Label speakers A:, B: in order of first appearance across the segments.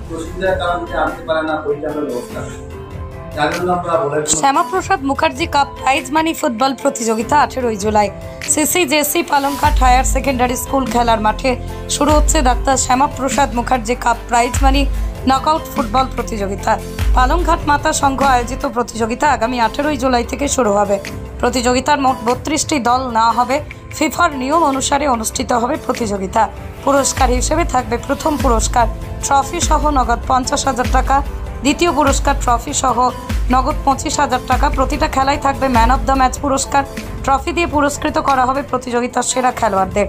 A: প্রসিদ্ধার কারণে আনতে পারে না পরিচালনার ব্যবস্থা। যার জন্য আমরা বলে
B: Shyamaprasad Mukherjee cup prize money football প্রতিযোগিতা 18 July CCJC Palangghat higher secondary school খেলার মাঠে শুরু হচ্ছে doctor Shyamaprasad Mukherjee cup prize money knockout football প্রতিযোগিতা। পালংঘাট মাতা সংঘ আয়োজিত প্রতিযোগিতা আগামী 18 জুলাই থেকে শুরু হবে। প্রতিযোগিতার মোট 32টি দল নেওয়া হবে। ফিফার নিয়ম অনুসারে অনুষ্ঠিত হবে প্রতিযোগিতা। পুরস্কার হিসেবে থাকবে প্রথম পুরস্কার ট্রফি সহ নগদ 50,000 টাকা, দ্বিতীয় পুরস্কার ট্রফি সহ নগদ 25,000 টাকা। প্রতিটা খেলায় থাকবে ম্যান অব দ্য ম্যাচ পুরস্কার। ট্রফি দিয়ে পুরস্কৃত করা হবে প্রতিযোগিতার সেরা খেলোয়াড়দের।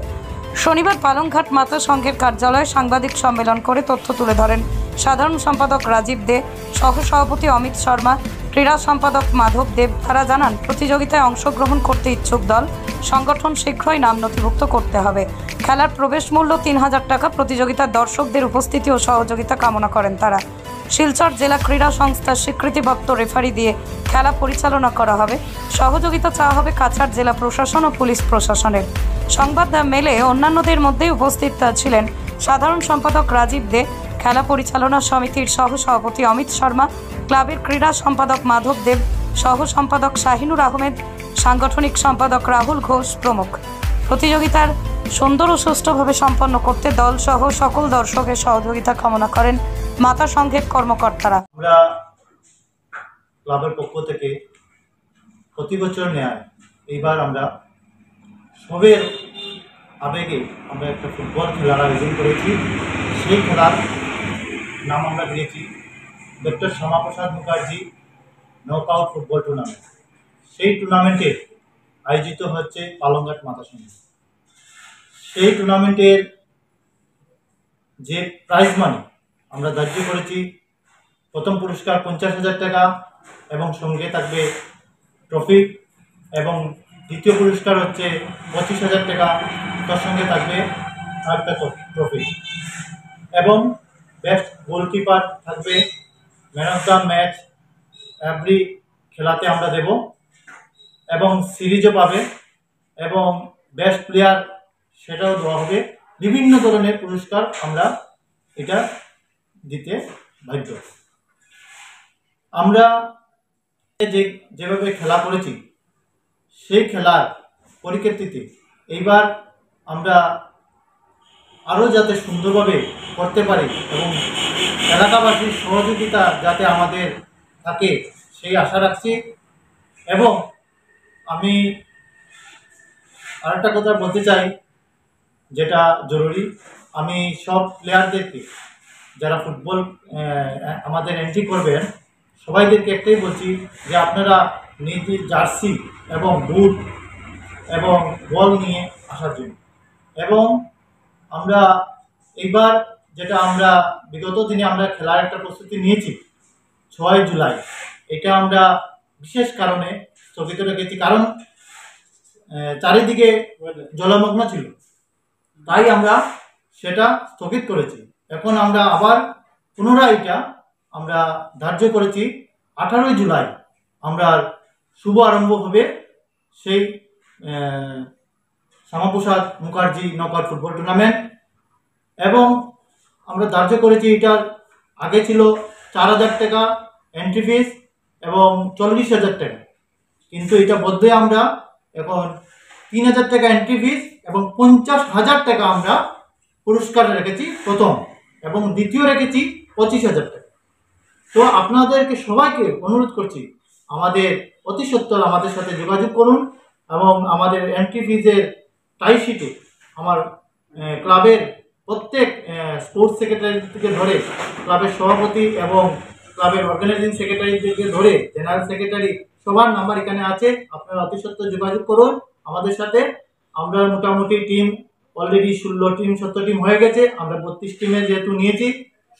B: শনিবার পালংঘাট মাতা সংঘের কার্যালয়ে সাংবাদিক সম্মেলন করে তথ্য তুলে ধরেন সাধারণ সম্পাদক রাজীব দে, সহ সভাপতি অমিত শর্মা, ক্রীড়া সম্পাদক মাধব দেব। তারা জানান, প্রতিযোগিতায় অংশগ্রহণ করতে ইচ্ছুক দল সংগঠন শীঘ্রই নাম নথিভুক্ত করতে হবে। খেলার প্রবেশ মূল্য 3,000 টাকা। প্রতিযোগিতার দর্শকদের উপস্থিতি ও সহযোগিতা কামনা করেন তারা। শিলচর জেলা ক্রীড়া সংস্থার স্বীকৃতিপ্রাপ্ত রেফারি দিয়ে খেলা পরিচালনা করা হবে। সহযোগিতা চাওয়া হবে কাছাড় জেলা প্রশাসন ও পুলিশ প্রশাসনের। সংবাদ মেলে অন্যান্যদের মধ্যেই উপস্থিত ছিলেন সাধারণ সম্পাদক রাজীব দে, খেলা পরিচালনা সমিতির সহ সভাপতি অমিত শর্মা, ক্লাবের ক্রীড়া সম্পাদক মাধব দেব, সহ সম্পাদক শাহিনুর আহমেদ, সাংগঠনিক সম্পাদক রাহুল ঘোষ প্রমুখ। প্রতিযোগিতার সুন্দর ও সুষ্ঠুভাবে সম্পন্ন করতে দল সহ সকল দর্শকের সহযোগিতা কামনা করেন মাতা সংঘের কর্মকর্তারা।
C: আমরা ক্লাবের পক্ষ থেকে প্রতি বছর ন্যায় এইবার আমরা সবের আবেগে আমরা একটা ফুটবল খেলার আয়োজন করেছি। সেই খেলার নাম আমরা দিয়েছি doctor Shyamaprasad Mukherjee knockout football tournament. সেই টুর্নামেন্টে আয়োজিত হচ্ছে পালংঘাট মাতা সংঘ। সেই টুর্নামেন্টের যে প্রাইজ মানি আমরা ধার্য করেছি, প্রথম পুরস্কার 50,000 টাকা এবং সঙ্গে থাকবে ট্রফি, এবং দ্বিতীয় পুরস্কার হচ্ছে 25,000 টাকা, তার সঙ্গে থাকবে আরেকটা ট্রফি, এবং বেস্ট গোলকিপার থাকবে, man of the match every খেলাতে আমরা দেব, এবং সিরিজও পাবে, এবং বেস্ট প্লেয়ার সেটাও দেওয়া হবে। বিভিন্ন ধরনের পুরস্কার আমরা এটা দিতে বাধ্য। আমরা যেভাবে খেলা করেছি সেই খেলার পরিপ্রেক্ষিতে এইবার আমরা আরও যাতে সুন্দরভাবে করতে পারি এবং এলাকাবাসীর সহযোগিতা যাতে আমাদের থাকে সেই আশা রাখছি। এবং আমি আরেকটা কথা বলতে চাই যেটা জরুরি, আমি সব প্লেয়ারদেরকে যারা ফুটবল আমাদের এন্ট্রি করবেন সবাইদেরকে একটাই বলছি যে আপনারা নিজের জার্সি এবং বুট এবং বল নিয়ে আসার জন্য। এবং আমরা এইবার যেটা আমরা বিগত দিনে আমরা খেলার একটা প্রস্তুতি নিয়েছি 6 জুলাই, এটা আমরা বিশেষ কারণে স্থগিত রেখেছি, কারণ চারিদিকে জলমগ্ন ছিল, তাই আমরা সেটা স্থগিত করেছি। এখন আমরা আবার পুনরায় এটা আমরা ধার্য করেছি 18 জুলাই আমরা শুভ আরম্ভ হবে সেই Shyamaprasad Mukherjee knockout football tournament. এবং আমরা ধার্য করেছি এটার আগে ছিল 4,000 টাকা এন্ট্রি ফিস এবং 40,000 টাকা, কিন্তু এটা বদলে আমরা এখন 3,000 টাকা এন্ট্রি ফিস এবং 50,000 টাকা আমরা পুরস্কার রেখেছি প্রথম, এবং দ্বিতীয় রেখেছি 25,000 টাকা। তো আপনাদেরকে সবাইকে অনুরোধ করছি আমাদের অতি সত্বর আমাদের সাথে যোগাযোগ করুন, এবং আমাদের এন্ট্রি ফিজের টাই শিটে আমার ক্লাবের প্রত্যেক স্পোর্টস সেক্রেটারি থেকে ধরে ক্লাবের সভাপতি এবং ক্লাবের অর্গানাইজিং সেক্রেটারি থেকে ধরে জেনারেল সেক্রেটারি সবার নাম্বার এখানে আছে। আপনারা অতি সত্বর যোগাযোগ করুন আমাদের সাথে। আমরা মোটামুটি টিম অলরেডি 16 টিম 17 টিম হয়ে গেছে। আমরা 32 টিমে যেহেতু নিয়েছি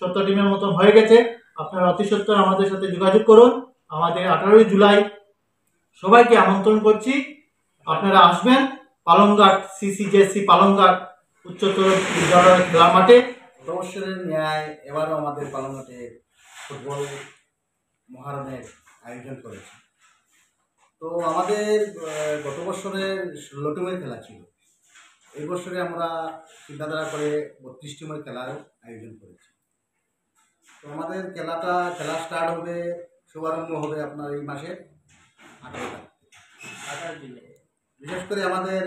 C: 17 টিমের মতন হয়ে গেছে। আপনারা অতি সত্বর আমাদের সাথে যোগাযোগ করুন। আমাদের 18 জুলাই সবাইকে আমন্ত্রণ করছি, আপনারা আসবেন পালংঘাট সিসিজেসি পালংঘাট উচ্চতর বিদ্যালয় খেলার মাঠে।
A: গত বছরের ন্যায় এবারও আমাদের পালংঘাটে ফুটবল মহারণের আয়োজন করেছে। তো আমাদের গত বছরের 16 টিমের খেলা ছিল, এই বছরে আমরা চিন্তাধারা করে 32 টিমের খেলার আয়োজন করেছি। তো আমাদের খেলা স্টার্ট হবে, শুভারম্ভ হবে আপনার এই মাসের 18 তারিখ। বিশেষ করে আমাদের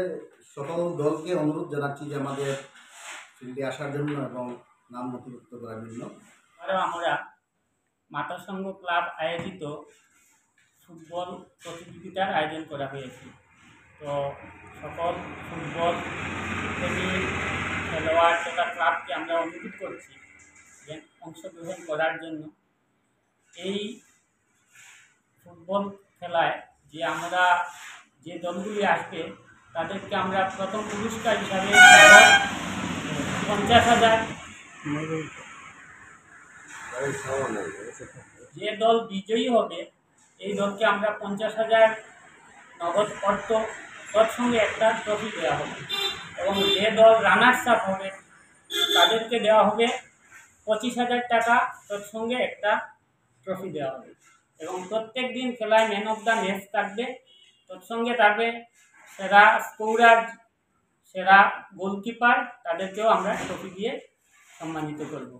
A: সকল দলকে অনুরোধ জানাচ্ছি যে আমাদের ফিল্ডে আসার জন্য এবং নাম নথিভুক্ত করার জন্য।
D: আমরা মাতা সংঘ ক্লাব আয়োজিত ফুটবল প্রতিযোগিতার আয়োজন করা হয়েছে। তো সকল ফুটবল প্রেমী খেলোয়াড় তথা ক্লাবকে আমরা অনুরোধ করছি যে অংশগ্রহণ করার জন্য। এই ফুটবল খেলায় যে দলগুলি আসবে তাদেরকে আমরা প্রথম পুরস্কার হিসাবে 50,000, যে দল বিজয়ী হবে এই দলকে আমরা 50,000 নগদ অর্থ তৎসঙ্গে একটা ট্রফি দেওয়া হবে, এবং যে দল রানার্স আপ হবে তাদেরকে দেওয়া হবে 25,000 টাকা তৎসঙ্গে একটা ট্রফি দেওয়া হবে। এবং প্রত্যেক দিন খেলায় ম্যান অফ দ্য ম্যাচ থাকবে, তৎসঙ্গে থাকবে সেরা স্কোরার, সেরা গোলকিপার, তাদেরকেও আমরা ট্রফি দিয়ে সম্মানিত করব।